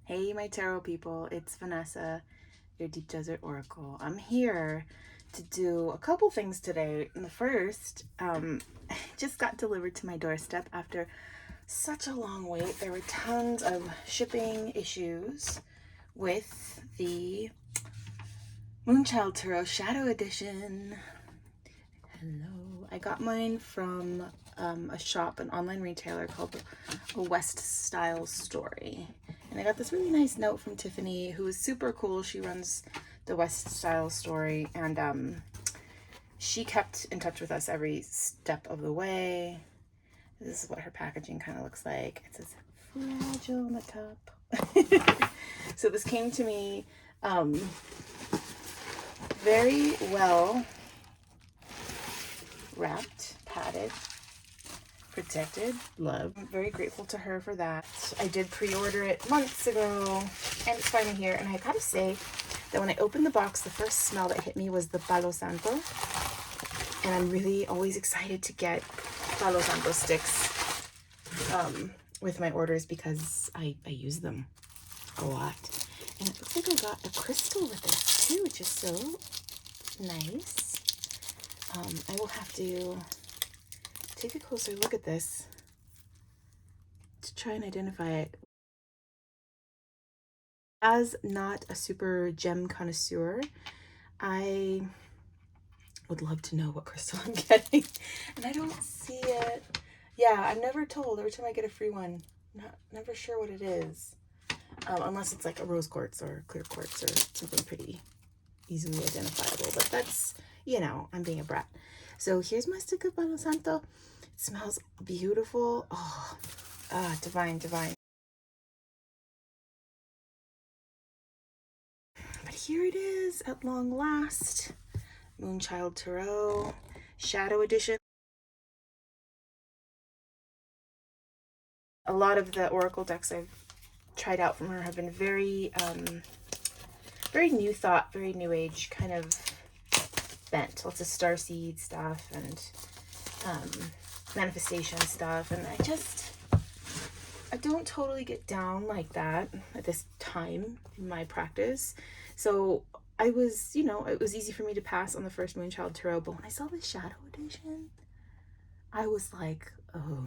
Hey my tarot people, it's Vanessa, your Deep Desert Oracle. I'm here to do a couple things today. And the first, just got delivered to my doorstep after such a long wait. There were tons of shipping issues with the Moonchild Tarot Shadow Edition. Hello. I got mine from a shop, an online retailer called A West Stlye Story. And I got this really nice note from Tiffany, who is super cool. She runs the West Stlye Story, and she kept in touch with us every step of the way. This is what her packaging kind of looks like. It says fragile on the top. So this came to me very well wrapped, padded, protected, love. I'm very grateful to her for that. I did pre-order it months ago and it's finally here. And I gotta say that when I opened the box, the first smell that hit me was the Palo Santo. And I'm really always excited to get Palo Santo sticks with my orders because I use them a lot. And it looks like I got a crystal with this too, which is so nice. I will have to take a closer look at this to try and identify it. As not a super gem connoisseur, I would love to know what crystal I'm getting. And I don't see it. Yeah, I'm never told. Every time I get a free one, never sure what it is. Unless it's like a rose quartz or clear quartz or something pretty easily identifiable. But that's, you know, I'm being a brat. So here's my stick of Palo Santo. It smells beautiful. Oh, divine, divine. But here it is at long last. Moonchild Tarot Shadow Edition. A lot of the oracle decks I've tried out from her have been very, very new thought, very new age kind of bent. Lots of starseed stuff and manifestation stuff. And I don't totally get down like that at this time in my practice. So I was, you know, it was easy for me to pass on the first Moonchild Tarot. But when I saw the Shadow Edition, I was like, oh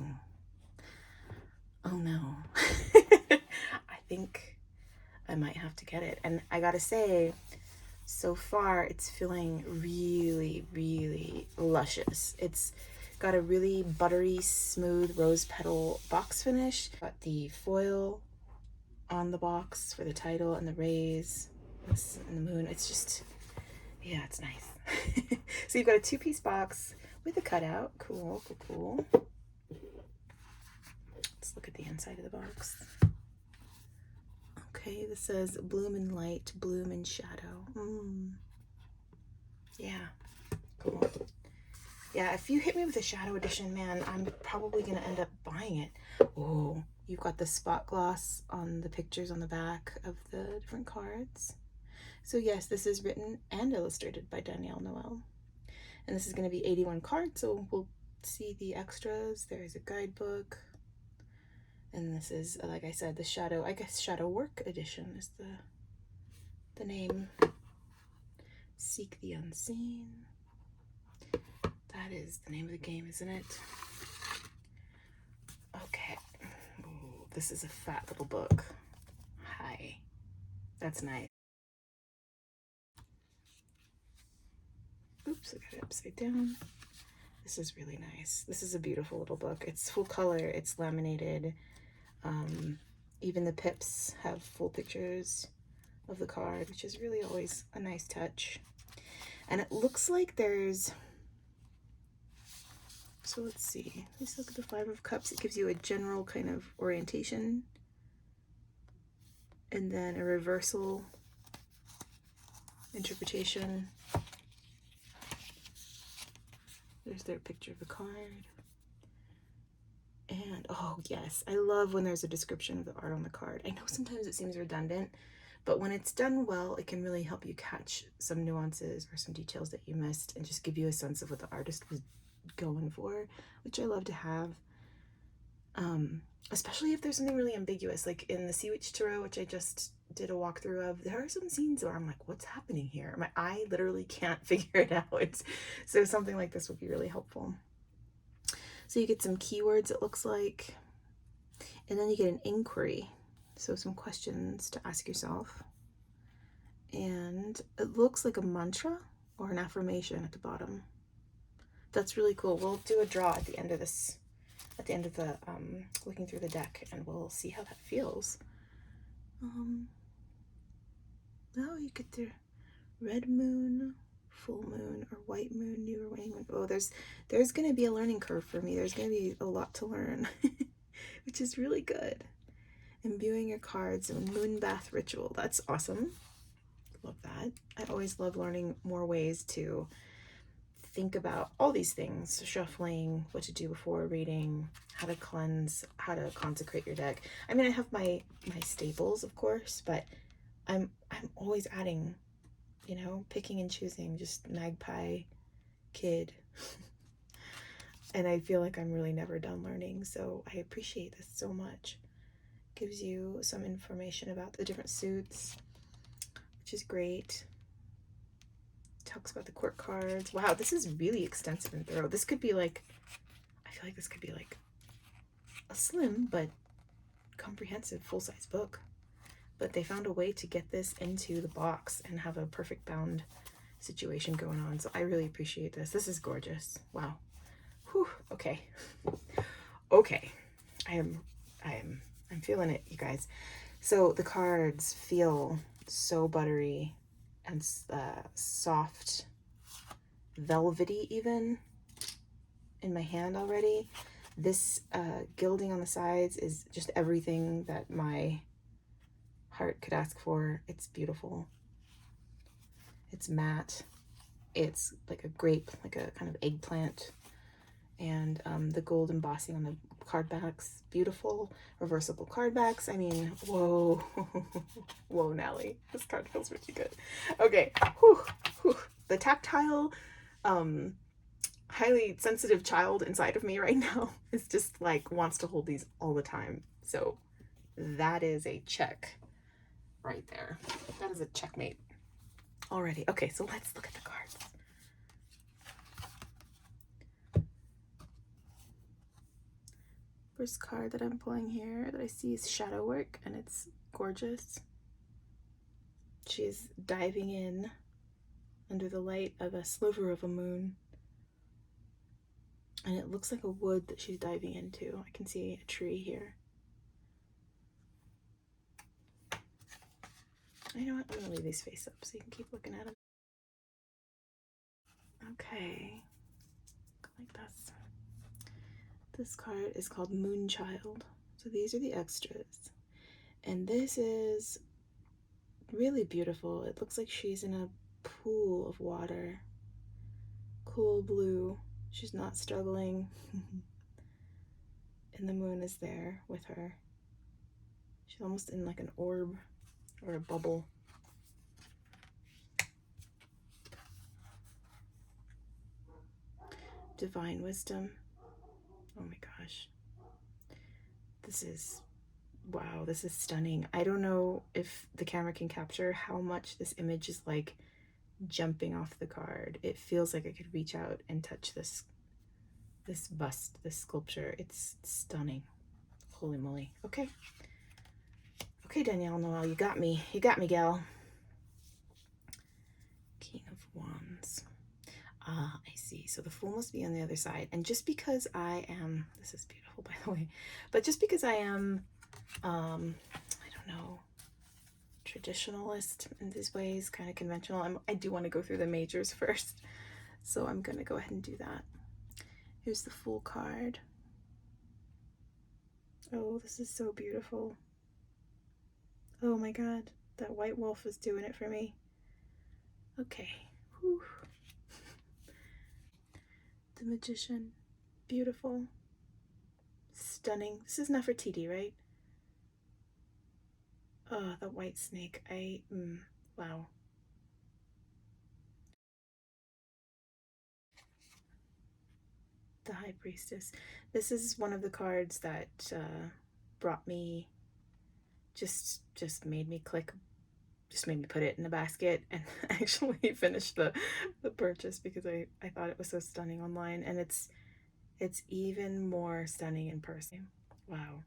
no. I think I might have to get it. And I gotta say, so far it's feeling really, really luscious. It's got a really buttery, smooth rose petal box finish. Got the foil on the box for the title and the rays and the moon. It's just, yeah, it's nice. So you've got a two-piece box with a cutout. Cool, cool, cool. Let's look at the inside of the box. Okay, this says bloom in light, bloom in shadow. Yeah, cool. Yeah, if you hit me with a Shadow Edition, man, I'm probably gonna end up buying it. Oh, you've got the spot gloss on the pictures on the back of the different cards. So yes, this is written and illustrated by Danielle Noel. And this is gonna be 81 cards, so we'll see the extras. There's a guidebook. And this is, like I said, the Shadow, I guess Shadow Work Edition is the name. Seek the Unseen. That is the name of the game, isn't it? Okay. Ooh, this is a fat little book. Hi. That's nice. Oops, I got it upside down. This is really nice. This is a beautiful little book. It's full color. It's laminated. Even the pips have full pictures of the card, which is really always a nice touch. And it looks like there's, so let's see, let's look at the Five of Cups. It gives you a general kind of orientation and then a reversal interpretation. There's their picture of the card. And oh yes, I love when there's a description of the art on the card. I know sometimes it seems redundant, but when it's done well, it can really help you catch some nuances or some details that you missed and just give you a sense of what the artist was going for, which I love to have. Especially if there's something really ambiguous, like in the Sea Witch Tarot, which I just did a walkthrough of. There are some scenes where I'm like, what's happening here? My eye literally can't figure it out. So something like this would be really helpful. So you get some keywords, it looks like, and then you get an inquiry. So some questions to ask yourself. And it looks like a mantra or an affirmation at the bottom. That's really cool. We'll do a draw at the end of this, at the end of the looking through the deck, and we'll see how that feels. Now you get the red moon, full moon, or white moon, new or waning moon. Oh, there's gonna be a learning curve for me. There's gonna be a lot to learn, which is really good. Imbuing your cards in a moon bath ritual. That's awesome. Love that. I always love learning more ways to think about all these things: shuffling, what to do before reading, how to cleanse, how to consecrate your deck. I mean, I have my staples, of course, but I'm always adding, you know, picking and choosing, just magpie kid. And I feel like I'm really never done learning, so I appreciate this so much. Gives you some information about the different suits, which is great. Talks about the court cards. Wow, this is really extensive and thorough. This could be like, I feel like this could be like a slim but comprehensive full-size book. But they found a way to get this into the box and have a perfect bound situation going on. So I really appreciate this. This is gorgeous. Wow. Whew. Okay. Okay. I'm feeling it, you guys. So the cards feel so buttery and soft, velvety even in my hand already. This gilding on the sides is just everything that my heart could ask for. It's beautiful. It's matte. It's like a grape, like a kind of eggplant. And the gold embossing on the card backs, beautiful. Reversible card backs. I mean, whoa. Whoa, Nally. This card feels really good. Okay. Whew. Whew. The tactile, highly sensitive child inside of me right now is just like wants to hold these all the time. So that is a check right there. That is a checkmate already. Okay, so let's look at the cards. First card that I'm pulling here that I see is Shadow Work, and it's gorgeous. She's diving in under the light of a sliver of a moon, and it looks like a wood that she's diving into. I can see a tree here. You know what? I'm gonna leave these face up so you can keep looking at them. Okay, like this. This card is called Moonchild. So these are the extras. And this is really beautiful. It looks like she's in a pool of water. Cool blue. She's not struggling. And the moon is there with her. She's almost in like an orb or a bubble. Divine wisdom. Oh my gosh. This is, wow, this is stunning. I don't know if the camera can capture how much this image is like jumping off the card. It feels like I could reach out and touch this bust, this sculpture. It's stunning. Holy moly. Okay. Okay, Danielle Noel, you got me. You got me, gal. King of Wands. Ah, I see. So the Fool must be on the other side. And just because I am, this is beautiful, by the way, but just because I am, I don't know, traditionalist in these ways, kind of conventional, I do want to go through the majors first. So I'm going to go ahead and do that. Here's the Fool card. Oh, this is so beautiful. Oh my God, that white wolf is doing it for me. Okay. Whew. The Magician. Beautiful. Stunning. This is Nefertiti, right? Oh, the white snake. Wow. the High Priestess. This is one of the cards that brought me, just made me click, just made me put it in the basket and actually finish the purchase because I thought it was so stunning online, and it's even more stunning in person. Wow.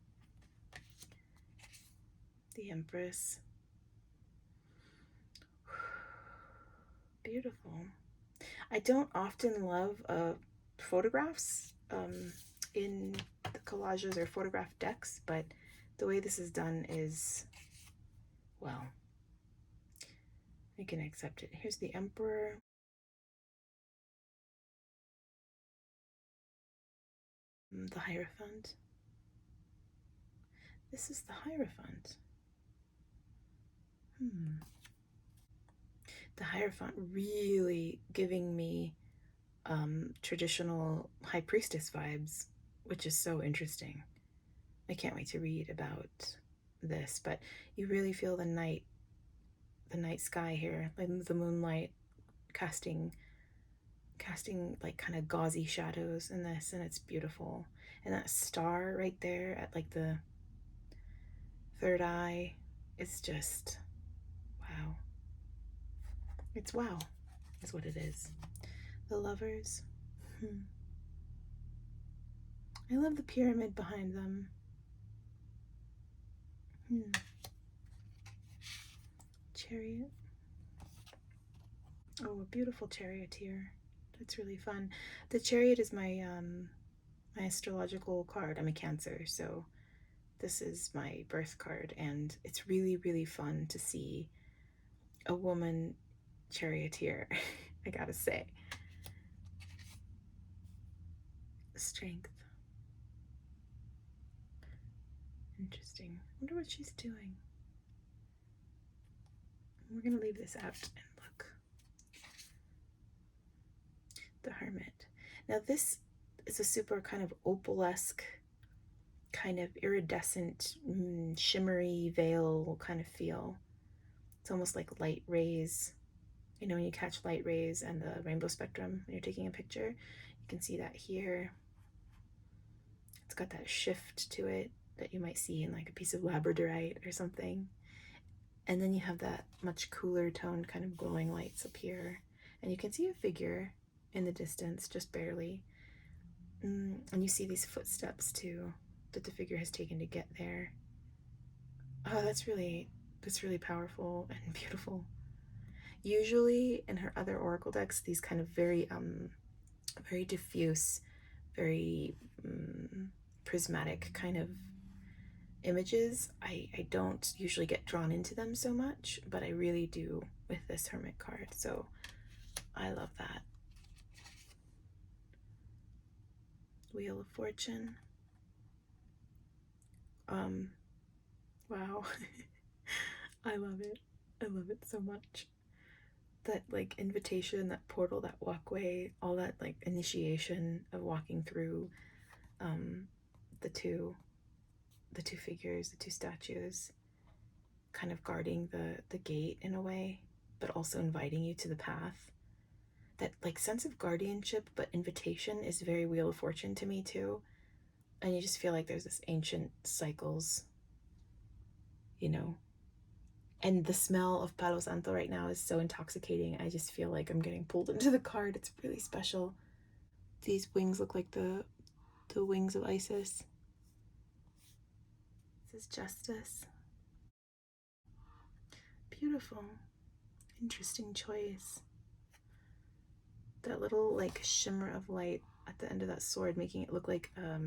The Empress. Beautiful. I don't often love photographs in the collages or photograph decks, but the way this is done is, well, I can accept it. Here's the Emperor. The Hierophant. This is the Hierophant. The Hierophant really giving me traditional High Priestess vibes, which is so interesting. I can't wait to read about this, but you really feel the night sky here, like the moonlight casting like kind of gauzy shadows in this, and it's beautiful. And that star right there at like the third eye is just wow. It's wow is what it is. The Lovers. I love the pyramid behind them. Chariot. Oh, a beautiful charioteer. That's really fun. The Chariot is my my astrological card. I'm a Cancer, so this is my birth card, and it's really, really fun to see a woman charioteer, I gotta say. Strength. Interesting. I wonder what she's doing. We're gonna leave this out and look. The Hermit. Now this is a super kind of opalesque, kind of iridescent, shimmery veil kind of feel. It's almost like light rays. You know, when you catch light rays and the rainbow spectrum when you're taking a picture, you can see that here. It's got that shift to it that you might see in like a piece of labradorite or something. And then you have that much cooler toned kind of glowing lights up here. And you can see a figure in the distance, just barely. And you see these footsteps too that the figure has taken to get there. Oh, that's really powerful and beautiful. Usually in her other oracle decks, these kind of very diffuse, very prismatic kind of images, I don't usually get drawn into them so much, but I really do with this Hermit card, so I love that. Wheel of Fortune. Wow. I love it. I love it so much. That like invitation, that portal, that walkway, all that like initiation of walking through the two figures, the two statues, kind of guarding the gate in a way, but also inviting you to the path. That like sense of guardianship but invitation is very Wheel of Fortune to me too. And you just feel like there's this ancient cycles, you know. And the smell of Palo Santo right now is so intoxicating. I just feel like I'm getting pulled into the card. It's really special. These wings look like the wings of Isis. This is Justice. Beautiful. Interesting choice. That little like shimmer of light at the end of that sword, making it look like a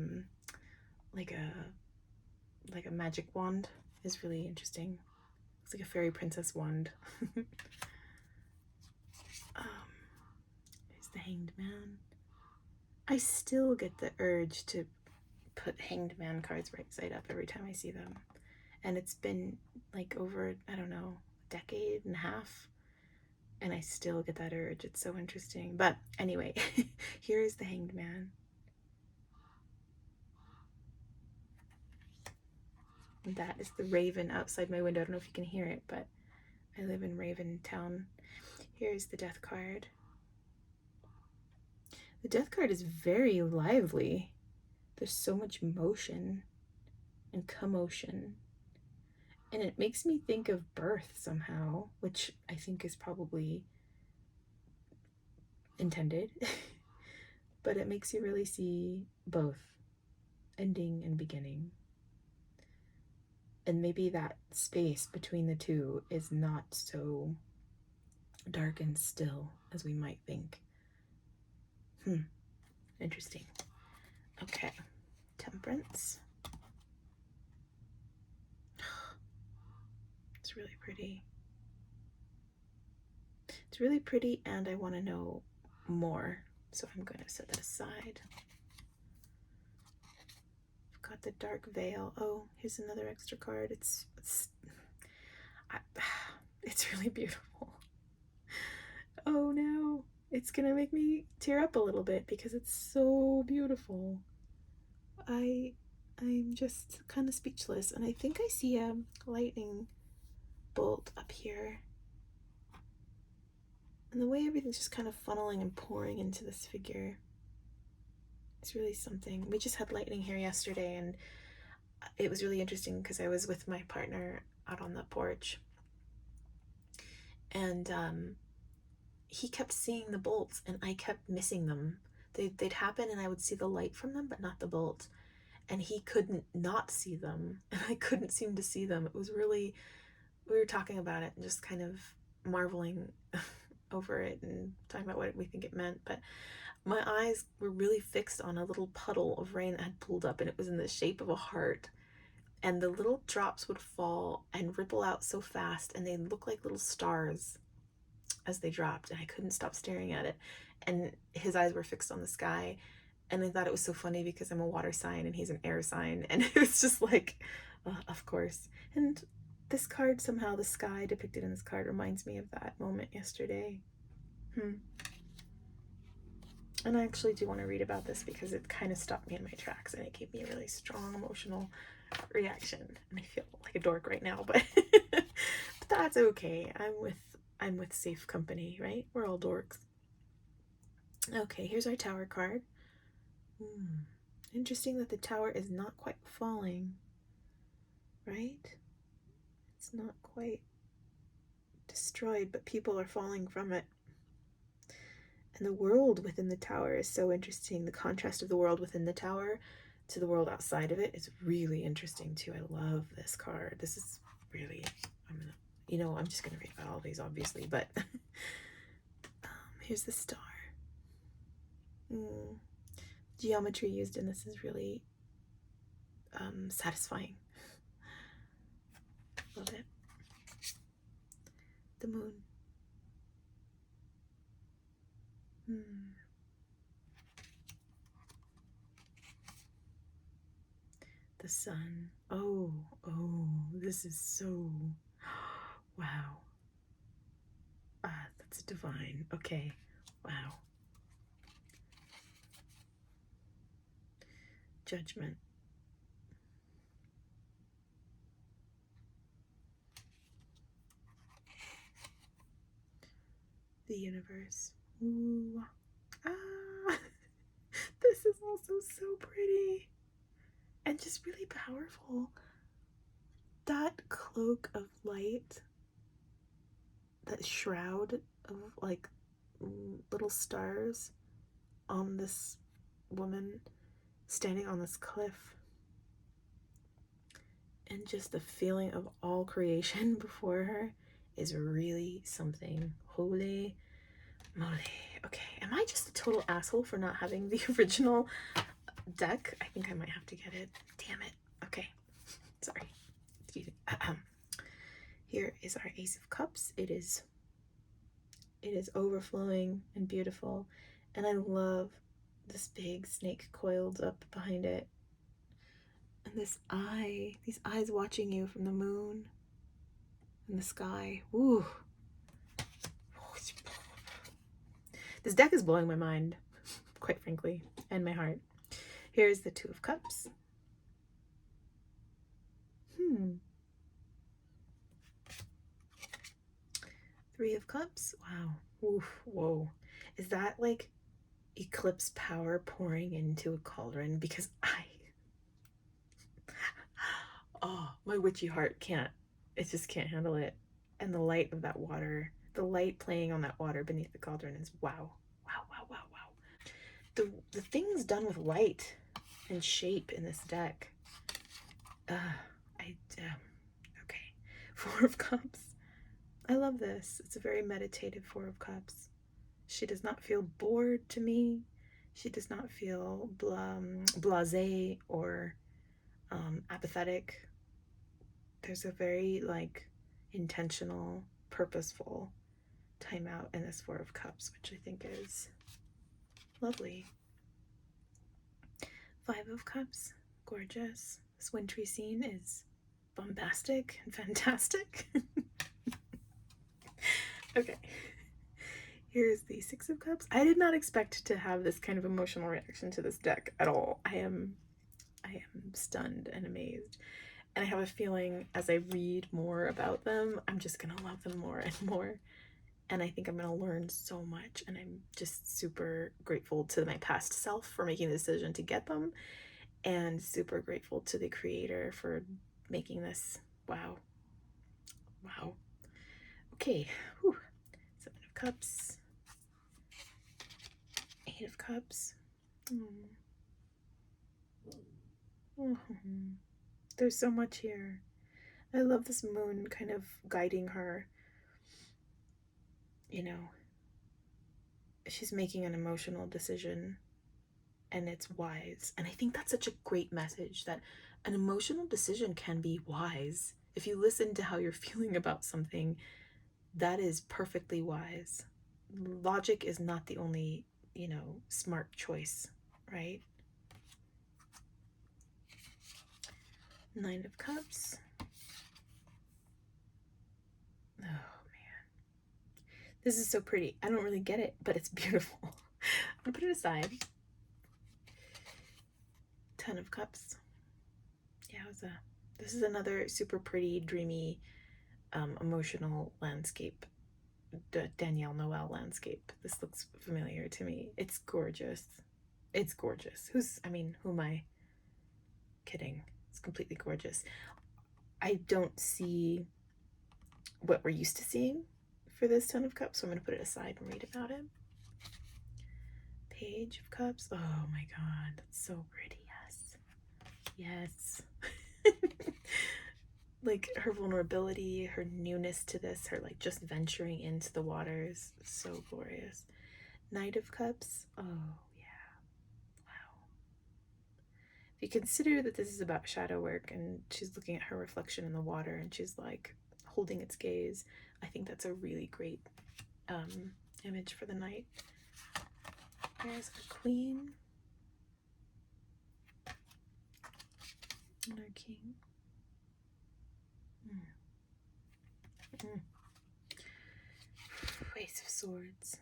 magic wand, is really interesting. It's like a fairy princess wand. There's the Hanged Man. I still get the urge to put Hanged Man cards right side up every time I see them. And it's been like over, I don't know, a decade and a half. And I still get that urge. It's so interesting. But anyway, here is the Hanged Man. That is the raven outside my window. I don't know if you can hear it, but I live in Raven Town. Here's the Death card. The Death card is very lively. There's so much motion and commotion. And it makes me think of birth somehow, which I think is probably intended. But it makes you really see both ending and beginning. And maybe that space between the two is not so dark and still as we might think. Interesting. Okay, Temperance. It's really pretty. It's really pretty, and I want to know more, so I'm going to set that aside. I've got the Dark Veil. Oh, here's another extra card. It's really beautiful. Oh no, it's gonna make me tear up a little bit because it's so beautiful. I'm just kind of speechless, and I think I see a lightning bolt up here. And the way everything's just kind of funneling and pouring into this figure, it's really something. We just had lightning here yesterday, and it was really interesting because I was with my partner out on the porch, and he kept seeing the bolts, and I kept missing them. They'd happen, and I would see the light from them, but not the bolt. And he couldn't not see them, and I couldn't seem to see them. It was really, we were talking about it and just kind of marveling over it and talking about what we think it meant. But my eyes were really fixed on a little puddle of rain that had pulled up, and it was in the shape of a heart. And the little drops would fall and ripple out so fast, and they look like little stars as they dropped, and I couldn't stop staring at it. And his eyes were fixed on the sky, and I thought it was so funny because I'm a water sign and he's an air sign, and it was just like, of course. And this card, somehow the sky depicted in this card reminds me of that moment yesterday. And I actually do want to read about this because it kind of stopped me in my tracks, and it gave me a really strong emotional reaction, and I feel like a dork right now, but but that's okay. I'm with safe company, right? We're all dorks. Okay, here's our Tower card. Interesting that the tower is not quite falling, right? It's not quite destroyed, but people are falling from it. And the world within the tower is so interesting. The contrast of the world within the tower to the world outside of it is really interesting too. I love this card. This is really, I'm just gonna read about all these obviously, but here's the star. Geometry used in this is really satisfying. Love it. The moon. The sun. Oh, this is so, wow. That's divine. Okay, wow. Judgment. The universe. Ooh. This is also so pretty and just really powerful. That cloak of light, that shroud of like little stars on this woman standing on this cliff, and just the feeling of all creation before her is really something. Holy moly. Okay, am I just a total asshole for not having the original deck? I think I might have to get it. Damn it. Okay, sorry. Excuse me. Here is our Ace of Cups. It is overflowing and beautiful, and I love this big snake coiled up behind it, and this eye, these eyes watching you from the moon and the sky. Ooh. This deck is blowing my mind, quite frankly, and my heart. Here's the Two of Cups. Three of Cups. Wow. Oof. Whoa. Is that like eclipse power pouring into a cauldron because oh, my witchy heart it just can't handle it. And the light of that water, the light playing on that water beneath the cauldron is wow. Wow, wow, wow, wow. The things done with light and shape in this deck. Okay. Four of Cups. I love this. It's a very meditative Four of Cups. She does not feel bored to me. She does not feel blasé or apathetic. There's a very like intentional, purposeful timeout in this Four of Cups, which I think is lovely. Five of Cups, gorgeous. This wintry scene is bombastic and fantastic. Okay, here's the Six of Cups. I did not expect to have this kind of emotional reaction to this deck at all. I am stunned and amazed. And I have a feeling as I read more about them, I'm just gonna love them more and more. And I think I'm gonna learn so much. And I'm just super grateful to my past self for making the decision to get them. And super grateful to the creator for making this. Wow. Wow. Okay. Whew. Seven of Cups. Eight of Cups. There's so much here. I love this moon kind of guiding her. You know, she's making an emotional decision and it's wise. And I think that's such a great message, that an emotional decision can be wise. If you listen to how you're feeling about something, that is perfectly wise. Logic is not the only, smart choice, right? Nine of Cups. Oh man, this is so pretty. I don't really get it, but it's beautiful. I'm gonna put it aside. Ten of Cups. Yeah, this is another super pretty, dreamy, emotional landscape. The Danielle Noel landscape. This looks familiar to me. It's gorgeous. It's gorgeous. Who am I kidding? It's completely gorgeous. I don't see what we're used to seeing for this Ten of Cups, so I'm going to put it aside and read about it. Page of Cups. Oh my god, that's so pretty. Yes. Like her vulnerability, her newness to this, her like just venturing into the waters, so glorious. Knight of Cups. Oh yeah. Wow. If you consider that this is about shadow work and she's looking at her reflection in the water and she's like holding its gaze, I think that's a really great image for the night. There's our Queen and our King. Ace of Swords.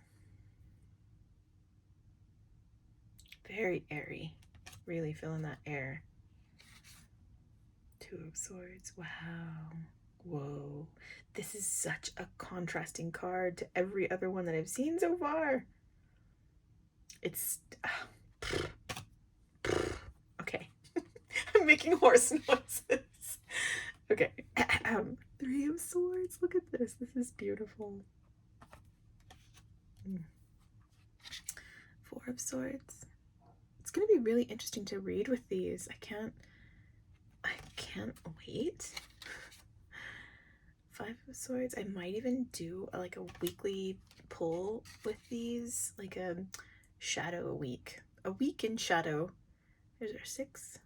Very airy. Really feeling that air. Two of Swords. Wow. Whoa. This is such a contrasting card to every other one that I've seen so far. It's... okay. I'm making horse noises. Okay. Three of Swords. Look at this. This is beautiful. Four of Swords. It's going to be really interesting to read with these. I can't wait. Five of Swords. I might even do a weekly pull with these, like a shadow week. A week in shadow. There's our six.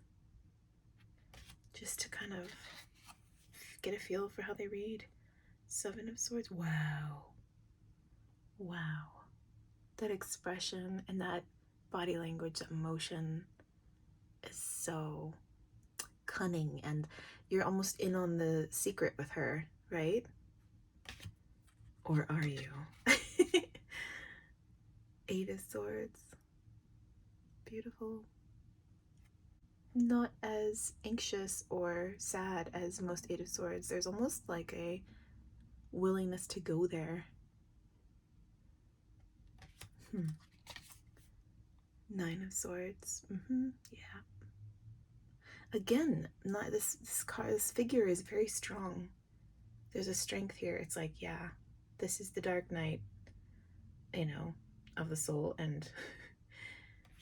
Just to kind of get a feel for how they read. Seven of Swords. Wow. Wow. That expression and that body language, that emotion is so cunning, and you're almost in on the secret with her, right? Or are you? Eight of Swords. Beautiful. Not as anxious or sad as most Eight of Swords. There's almost like a willingness to go there. Nine of Swords. Yeah. Again, not this figure is very strong. There's a strength here. It's like, yeah, this is the dark night, you know, of the soul and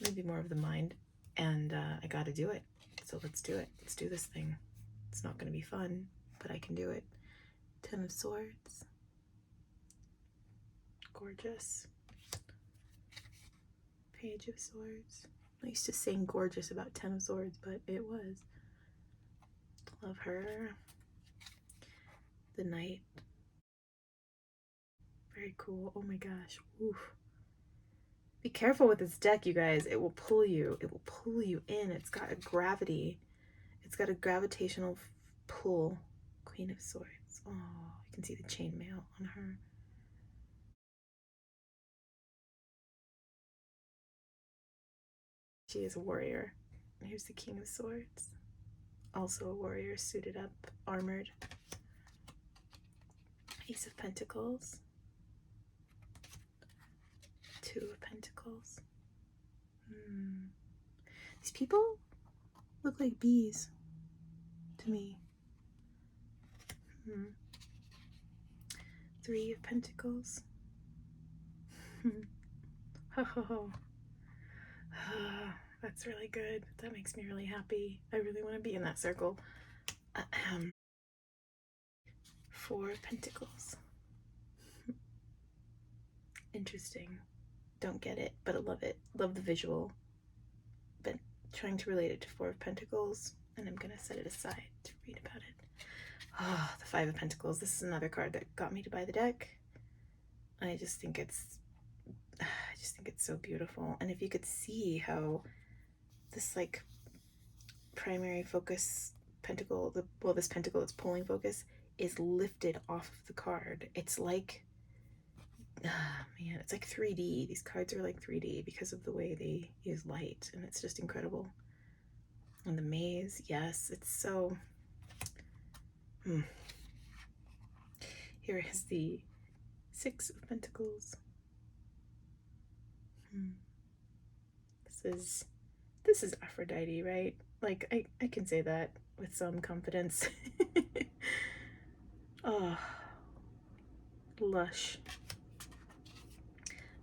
maybe more of the mind. And I gotta do it. So let's do it. Let's do this thing. It's not gonna be fun, but I can do it. Ten of Swords. Gorgeous. Page of Swords. I used to sing gorgeous about Ten of Swords, but it was. Love her. The Knight. Very cool. Oh my gosh. Oof. Be careful with this deck, you guys. It will pull you. It will pull you in. It's got a gravity. It's got a gravitational pull. Queen of Swords. Oh, you can see the chainmail on her. She is a warrior. Here's the King of Swords. Also a warrior, suited up, armored. Ace of Pentacles. Two of Pentacles. These people look like bees to me. Three of Pentacles. That's really good. That makes me really happy. I really want to be in that circle. Four of Pentacles. Interesting. Don't get it, but I love it. Love the visual. But trying to relate it to Four of Pentacles, and I'm gonna set it aside to read about it. Oh, the Five of Pentacles. This is another card that got me to buy the deck. I just think it's so beautiful. And if you could see how this like primary focus pentacle, this pentacle that's pulling focus is lifted off of the card. It's like, man, it's like 3D. These cards are like 3D because of the way they use light, and it's just incredible. And the maze, yes, it's so. Here is the Six of Pentacles. This is Aphrodite, right? Like I can say that with some confidence. Oh, lush.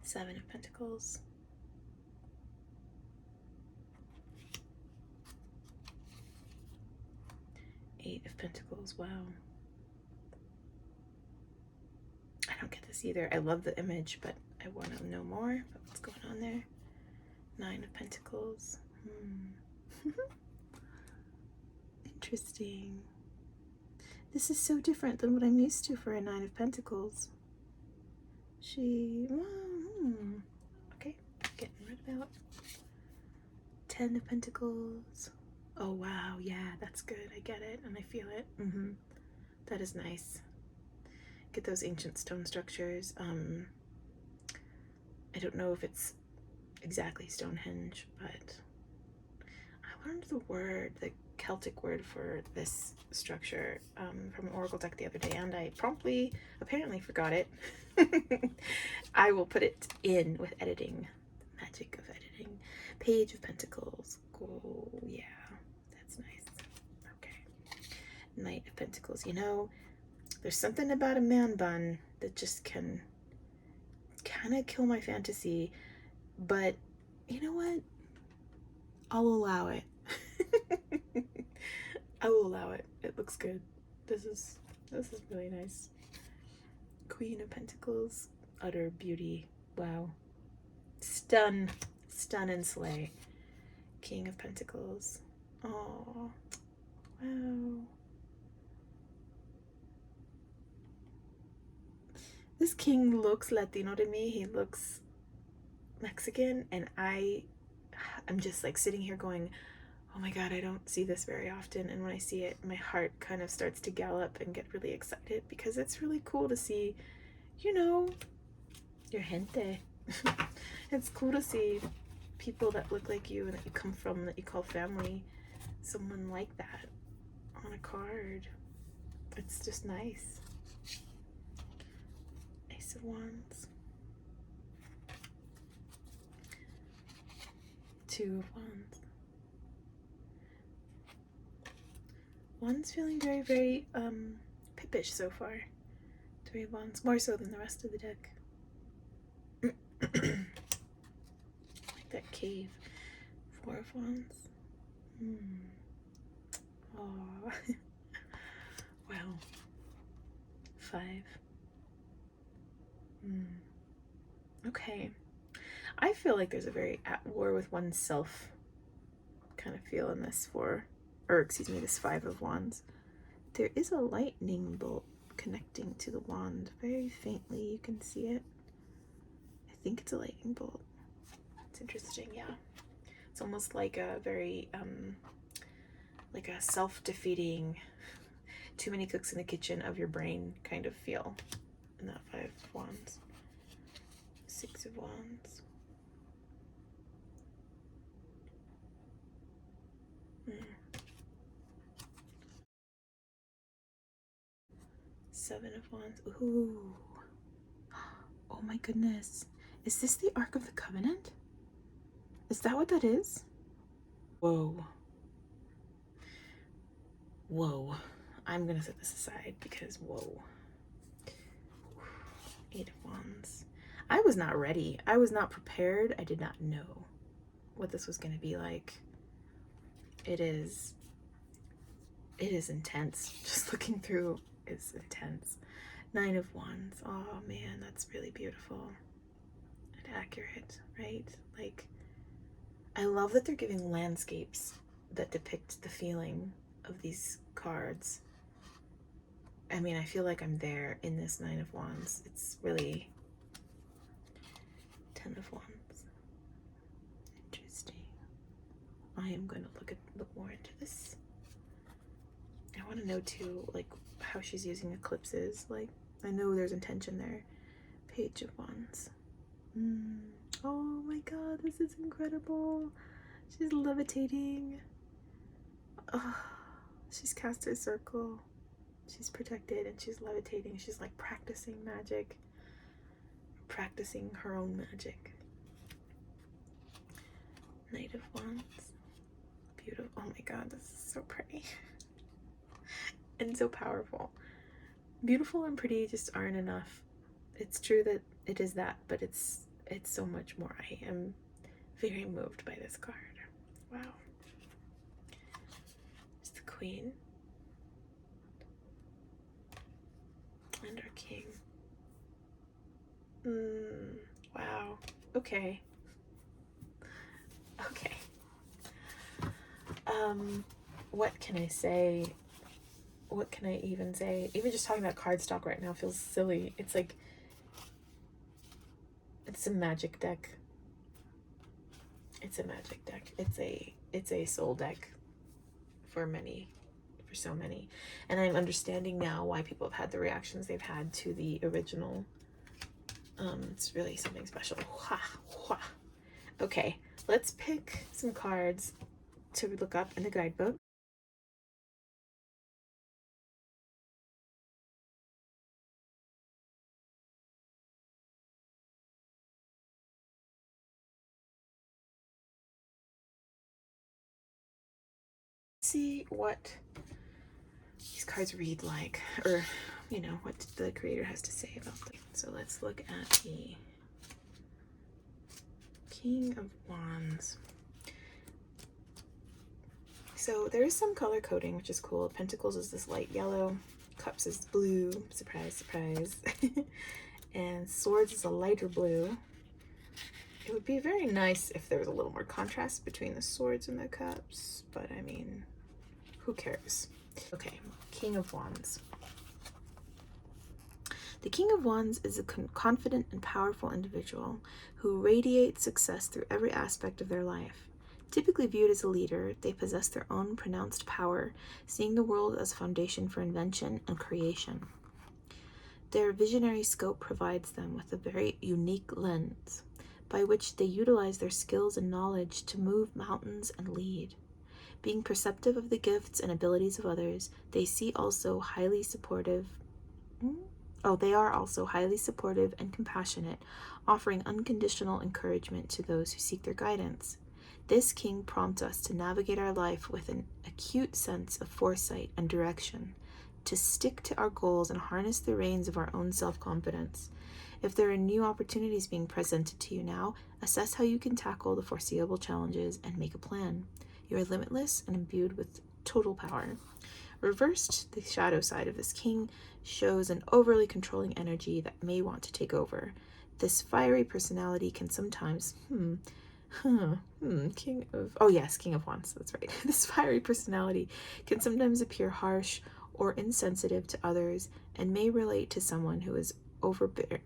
Seven of Pentacles. Eight of Pentacles. Wow. I don't get this either. I love the image, but I want to know more about what's going on there. Nine of Pentacles. Interesting. This is so different than what I'm used to for a Nine of Pentacles. Okay, getting rid about. Ten of Pentacles. Oh wow, yeah, that's good. I get it and I feel it. That is nice. Get those ancient stone structures. I don't know if it's exactly Stonehenge, but I learned the Celtic word for this structure from an oracle deck the other day, and I promptly apparently forgot it. I will put it in with editing. The magic of editing. Page of Pentacles. Oh yeah, that's nice. Okay. Knight of Pentacles. You know, there's something about a man bun that just can kind of kill my fantasy, but you know what? I'll allow it. I will allow it. It looks good. This is really nice. Queen of Pentacles. Utter beauty. Wow. Stun and slay. King of Pentacles. Oh, wow. This king looks Latino to me. He looks Mexican, and I'm just like sitting here going, oh my god, I don't see this very often. And when I see it, my heart kind of starts to gallop and get really excited because it's really cool to see, you know, your gente. It's cool to see people that look like you and that you come from, that you call family, someone like that on a card. It's just nice. Ace of Wands. Two of Wands. Wands feeling very, very pippish so far. Three of Wands, more so than the rest of the deck. Like that cave. Four of Wands. Oh. Wow. Five. Okay. I feel like there's a very at war with oneself kind of feel in this this Five of Wands. There is a lightning bolt connecting to the wand. Very faintly, you can see it. I think it's a lightning bolt. It's interesting, yeah. It's almost like a very, like a self-defeating, too many cooks in the kitchen of your brain kind of feel in that Five of Wands. Six of Wands. Seven of Wands. Ooh. Oh my goodness. Is this the Ark of the Covenant? Is that what that is? Whoa. Whoa. I'm gonna set this aside because whoa. Eight of Wands. I was not ready. I was not prepared. I did not know what this was gonna be like. It is intense. Just looking through is intense. Nine of Wands. Oh man, that's really beautiful and accurate, right? Like, I love that they're giving landscapes that depict the feeling of these cards. I mean, I feel like I'm there in this Nine of Wands. It's really... Ten of Wands. Interesting. I am going to look more into this. I want to know too, like, how she's using eclipses. Like, I know there's intention there. Page of Wands. Oh my god, this is incredible. She's levitating. Oh, she's cast her circle. She's protected and she's levitating. She's like practicing magic. Practicing her own magic. Knight of Wands. Beautiful. Oh my god, this is so pretty. And so powerful. Beautiful and pretty just aren't enough. It's true that it is that, but it's so much more. I am very moved by this card. Wow. It's the Queen. And our King. Wow. Okay. Okay. What can I say? What can I even say? Even just talking about cardstock right now feels silly. It's like, it's a magic deck. It's a magic deck. It's a soul deck for so many. And I'm understanding now why people have had the reactions they've had to the original. It's really something special. Okay, let's pick some cards to look up in the guidebook. See what these cards read like, or you know, what the creator has to say about them. So let's look at the King of Wands. So there is some color coding, which is cool. Pentacles is this light yellow, Cups is blue, surprise, surprise. And Swords is a lighter blue. It would be very nice if there was a little more contrast between the swords and the cups, but I mean, who cares? Okay, King of Wands. The King of Wands is a confident and powerful individual who radiates success through every aspect of their life. Typically viewed as a leader, they possess their own pronounced power, seeing the world as a foundation for invention and creation. Their visionary scope provides them with a very unique lens, by which they utilize their skills and knowledge to move mountains and lead. Being perceptive of the gifts and abilities of others, they are also highly supportive and compassionate, offering unconditional encouragement to those who seek their guidance. This king prompts us to navigate our life with an acute sense of foresight and direction, to stick to our goals and harness the reins of our own self-confidence. If there are new opportunities being presented to you now, assess how you can tackle the foreseeable challenges and make a plan. You are limitless and imbued with total power. Reversed, the shadow side of this king shows an overly controlling energy that may want to take over. This fiery personality can sometimes, King of Wands, that's right. This fiery personality can sometimes appear harsh or insensitive to others and may relate to someone who is overbearing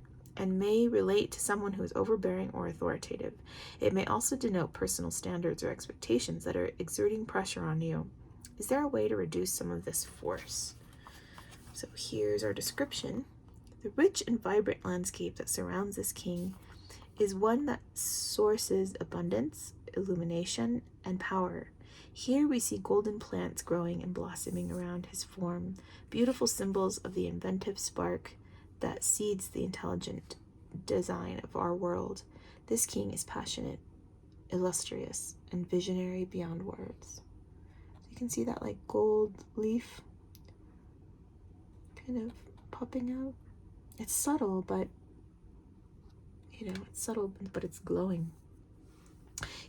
or authoritative. It may also denote personal standards or expectations that are exerting pressure on you. Is there a way to reduce some of this force? So here's our description. The rich and vibrant landscape that surrounds this king is one that sources abundance, illumination, and power. Here we see golden plants growing and blossoming around his form, beautiful symbols of the inventive spark that seeds the intelligent design of our world. This king is passionate, illustrious, and visionary beyond words. So you can see that like gold leaf kind of popping out. It's subtle, but it's glowing.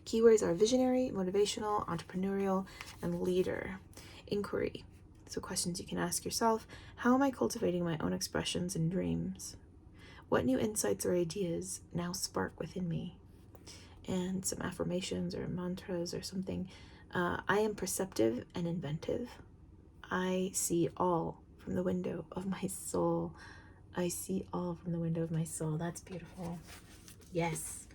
Keywords are visionary, motivational, entrepreneurial, and leader. Inquiry. So questions you can ask yourself: how am I cultivating my own expressions and dreams? What new insights or ideas now spark within me? And some affirmations or mantras or something. I am perceptive and inventive. I see all from the window of my soul. I see all from the window of my soul. That's beautiful. Yes.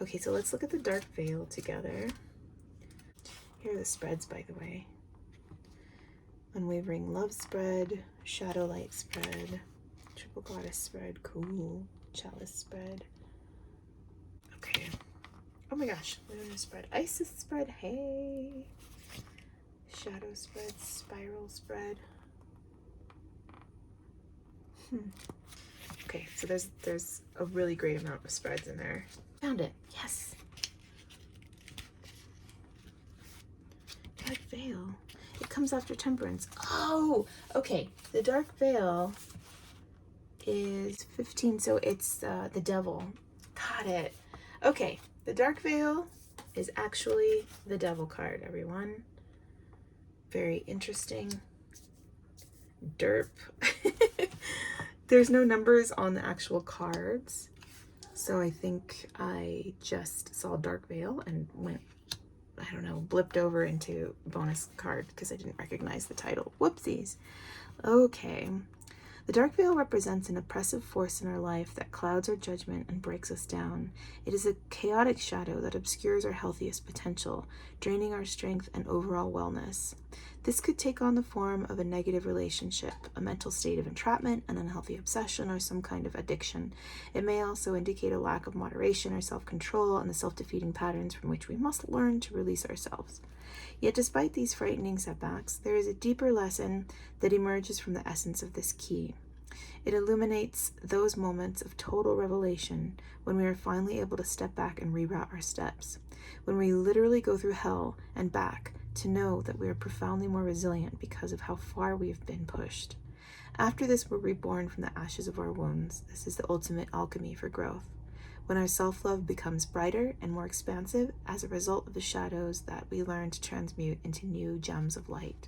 Okay, so let's look at the dark veil together. Here are the spreads, by the way. Unwavering love spread, shadow light spread, triple goddess spread, cool, chalice spread. Okay. Oh my gosh, lunar spread, Isis spread, hey. Shadow spread, spiral spread. Okay, so there's a really great amount of spreads in there. Found it, yes. Dark veil. It comes after temperance. Oh, okay. The dark veil is 15, so it's the devil. Got it. Okay, the dark veil is actually the devil card, everyone. Very interesting. Derp. There's no numbers on the actual cards, so I think I just saw dark veil and went, I don't know, blipped over into bonus card because I didn't recognize the title. Whoopsies. Okay. The dark veil represents an oppressive force in our life that clouds our judgment and breaks us down. It is a chaotic shadow that obscures our healthiest potential, draining our strength and overall wellness. This could take on the form of a negative relationship, a mental state of entrapment, an unhealthy obsession, or some kind of addiction. It may also indicate a lack of moderation or self-control and the self-defeating patterns from which we must learn to release ourselves. Yet despite these frightening setbacks, there is a deeper lesson that emerges from the essence of this key. It illuminates those moments of total revelation when we are finally able to step back and reroute our steps, when we literally go through hell and back to know that we are profoundly more resilient because of how far we have been pushed. After this, we're reborn from the ashes of our wounds. This is the ultimate alchemy for growth. When our self-love becomes brighter and more expansive as a result of the shadows that we learn to transmute into new gems of light.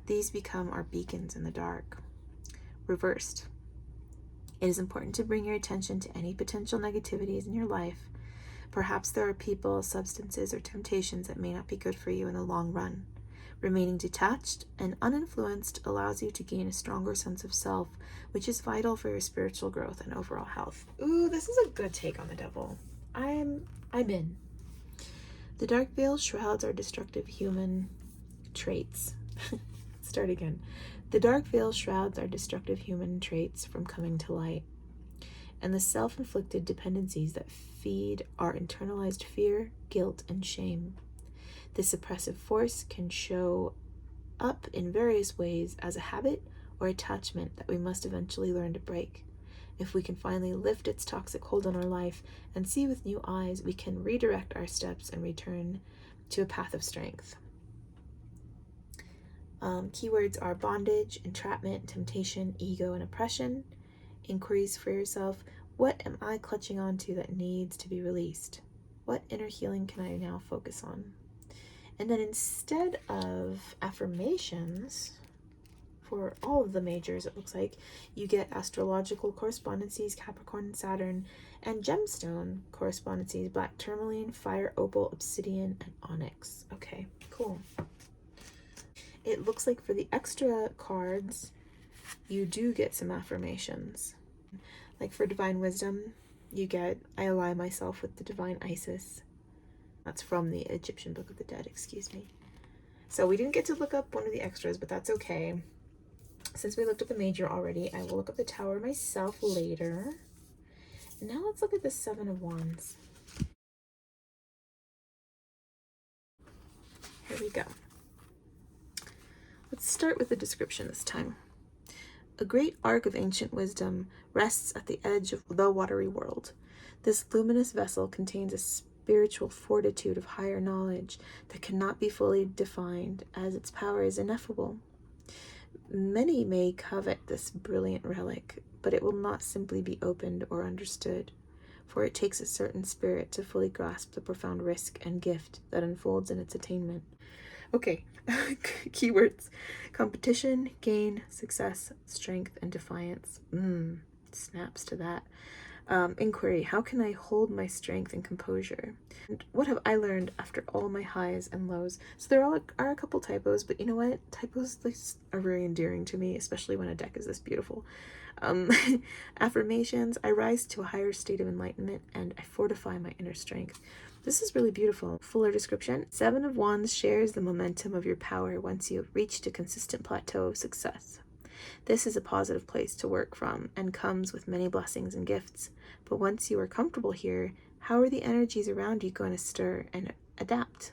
These become our beacons in the dark. Reversed. It is important to bring your attention to any potential negativities in your life. Perhaps there are people, substances, or temptations that may not be good for you in the long run. Remaining detached and uninfluenced allows you to gain a stronger sense of self, which is vital for your spiritual growth and overall health. Ooh, this is a good take on the devil. I'm in. The dark veil shrouds our destructive human traits. Start again. The dark veil shrouds our destructive human traits from coming to light, and the self-inflicted dependencies that feed our internalized fear, guilt, and shame. This oppressive force can show up in various ways as a habit or attachment that we must eventually learn to break. If we can finally lift its toxic hold on our life and see with new eyes, we can redirect our steps and return to a path of strength. Keywords are bondage, entrapment, temptation, ego, and oppression. Inquiries for yourself. What am I clutching onto that needs to be released? What inner healing can I now focus on? And then instead of affirmations, for all of the majors, it looks like, you get astrological correspondences, Capricorn and Saturn, and gemstone correspondences, black tourmaline, fire, opal, obsidian, and onyx. Okay, cool. It looks like for the extra cards, you do get some affirmations. Like for divine wisdom, you get, I ally myself with the divine Isis. That's from the Egyptian Book of the Dead, excuse me. So we didn't get to look up one of the extras, but that's okay. Since we looked up the major already, I will look up the tower myself later. And now let's look at the Seven of Wands. Here we go. Let's start with the description this time. A great ark of ancient wisdom rests at the edge of the watery world. This luminous vessel contains a spiritual fortitude of higher knowledge that cannot be fully defined, as its power is ineffable. Many may covet this brilliant relic, but it will not simply be opened or understood, for it takes a certain spirit to fully grasp the profound risk and gift that unfolds in its attainment. Okay, keywords: competition, gain, success, strength, and defiance. Snaps to that. Inquiry: how can I hold my strength and composure? And what have I learned after all my highs and lows? So there are a couple typos, but you know what? Typos are very endearing to me, especially when a deck is this beautiful. Affirmations: I rise to a higher state of enlightenment and I fortify my inner strength. This is really beautiful. Fuller description: Seven of Wands shares the momentum of your power once you have reached a consistent plateau of success. This is a positive place to work from and comes with many blessings and gifts. But once you are comfortable here, how are the energies around you going to stir and adapt?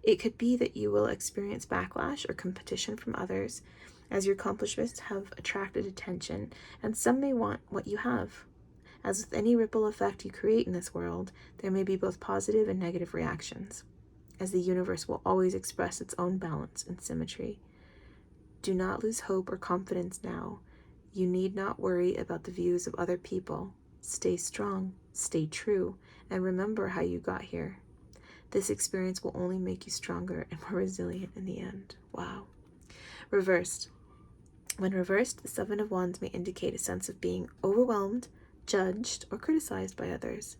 It could be that you will experience backlash or competition from others, as your accomplishments have attracted attention, and some may want what you have. As with any ripple effect you create in this world, there may be both positive and negative reactions, as the universe will always express its own balance and symmetry. Do not lose hope or confidence now. You need not worry about the views of other people. Stay strong, stay true, and remember how you got here. This experience will only make you stronger and more resilient in the end. Wow. Reversed. When reversed, the Seven of Wands may indicate a sense of being overwhelmed, judged, or criticized by others.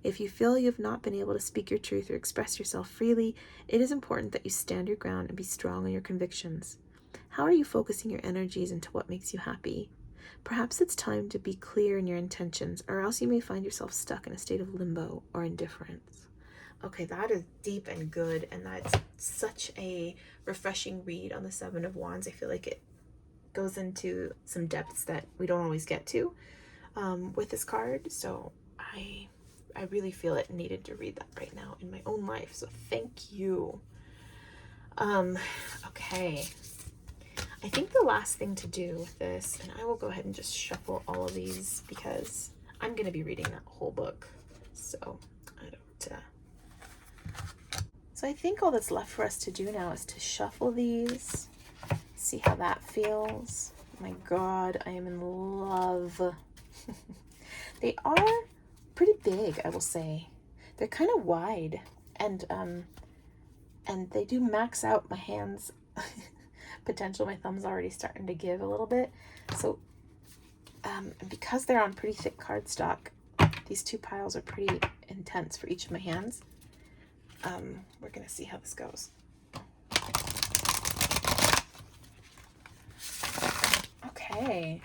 If you feel you have not been able to speak your truth or express yourself freely, it is important that you stand your ground and be strong in your convictions. How are you focusing your energies into what makes you happy? Perhaps it's time to be clear in your intentions, or else you may find yourself stuck in a state of limbo or indifference. Okay, that is deep and good, and that's such a refreshing read on the Seven of Wands. I feel like it goes into some depths that we don't always get to with this card, so I really feel it needed to read that right now in my own life, so thank you. Okay, I think the last thing to do with this, and I will go ahead and just shuffle all of these because I'm going to be reading that whole book, so I think all that's left for us to do now is to shuffle these, see how that feels. Oh my God, I am in love. They are pretty big, I will say. They're kind of wide, and they do max out my hands potential. My thumb's already starting to give a little bit. So because they're on pretty thick cardstock, these two piles are pretty intense for each of my hands. We're gonna see how this goes. Okay,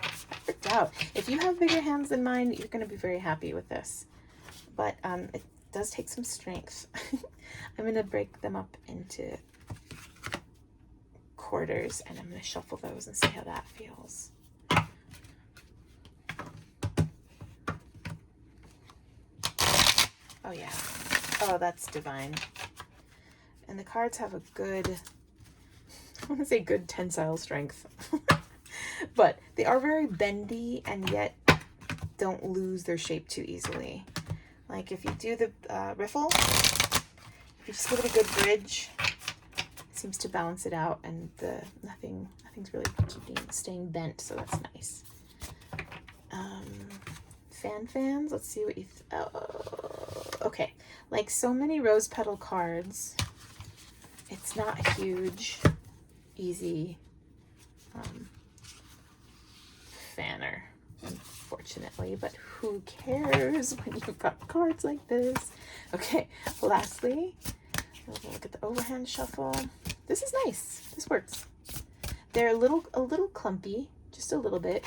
worked out. If you have bigger hands than mine, you're gonna be very happy with this. But it does take some strength. I'm gonna break them up into quarters, and I'm gonna shuffle those and see how that feels. Oh yeah. Oh, that's divine. And the cards have a good, I want to say good tensile strength. But they are very bendy and yet don't lose their shape too easily. Like if you do the riffle If you just give it a good bridge, it seems to balance it out, and nothing's really staying bent, so that's nice. Fans, let's see what you okay, like so many rose petal cards, it's not a huge easy fanner, unfortunately, but who cares when you've got cards like this. Okay, lastly, we'll look at the overhand shuffle. This is nice. This works. They're a little clumpy, just a little bit.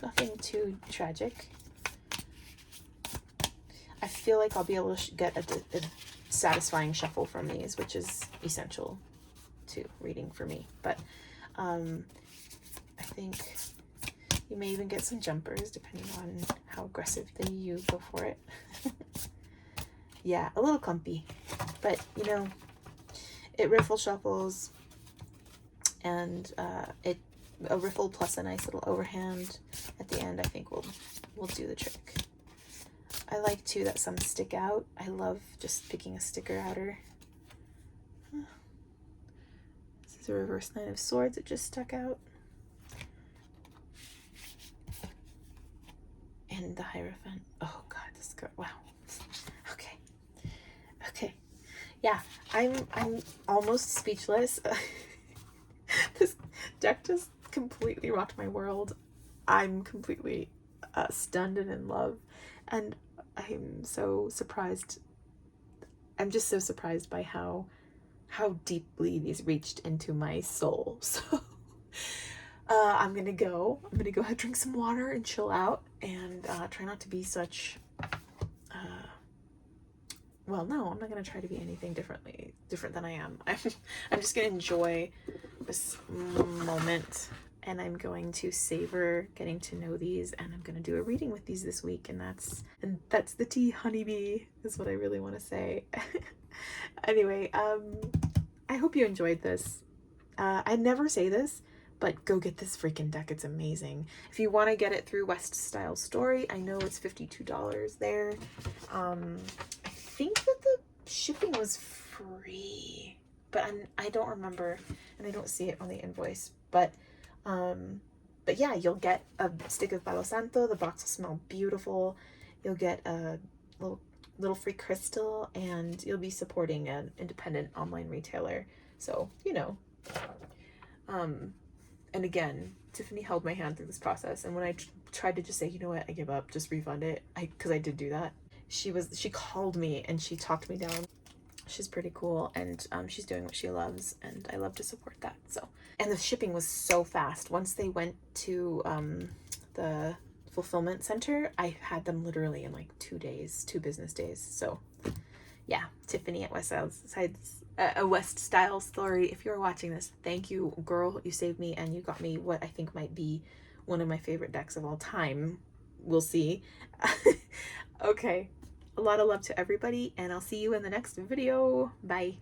Nothing too tragic. I feel like I'll be able to get a satisfying shuffle from these, which is essential to reading for me. But I think you may even get some jumpers depending on how aggressively you go for it. Yeah, a little clumpy, but you know, it riffle shuffles, and a riffle plus a nice little overhand at the end, I think will do the trick. I like too that some stick out. I love just picking a sticker outer. This is a reverse Nine of Swords that just stuck out. And the Hierophant. Oh god, this girl, wow. Okay. Yeah, I'm almost speechless. This deck just completely rocked my world. I'm completely stunned and in love, and I'm so surprised. I'm just so surprised by how deeply these reached into my soul. So I'm gonna go ahead, drink some water and chill out, and try not to be such well, no, I'm not going to try to be anything different than I am. I'm just going to enjoy this moment, and I'm going to savor getting to know these, and I'm going to do a reading with these this week, and that's the tea, honeybee, is what I really want to say. Anyway, I hope you enjoyed this. I never say this, but go get this freaking deck. It's amazing. If you want to get it through West Stlye Story, I know it's $52 there. I think that the shipping was free, but I don't remember, and I don't see it on the invoice. But yeah, you'll get a stick of Palo Santo. The box will smell beautiful. You'll get a little free crystal, and you'll be supporting an independent online retailer. So you know. And again, Tiffany held my hand through this process, and when I tried to just say, you know what, I give up, just refund it, because I did do that. She called me and she talked me down. She's pretty cool, and she's doing what she loves, and I love to support that. So, and the shipping was so fast. Once they went to the fulfillment center, I had them literally in like 2 business days. So yeah, Tiffany at A West Stlye Story. If you're watching this, thank you, girl. You saved me, and you got me what I think might be one of my favorite decks of all time. We'll see. Okay. A lot of love to everybody, and I'll see you in the next video. Bye.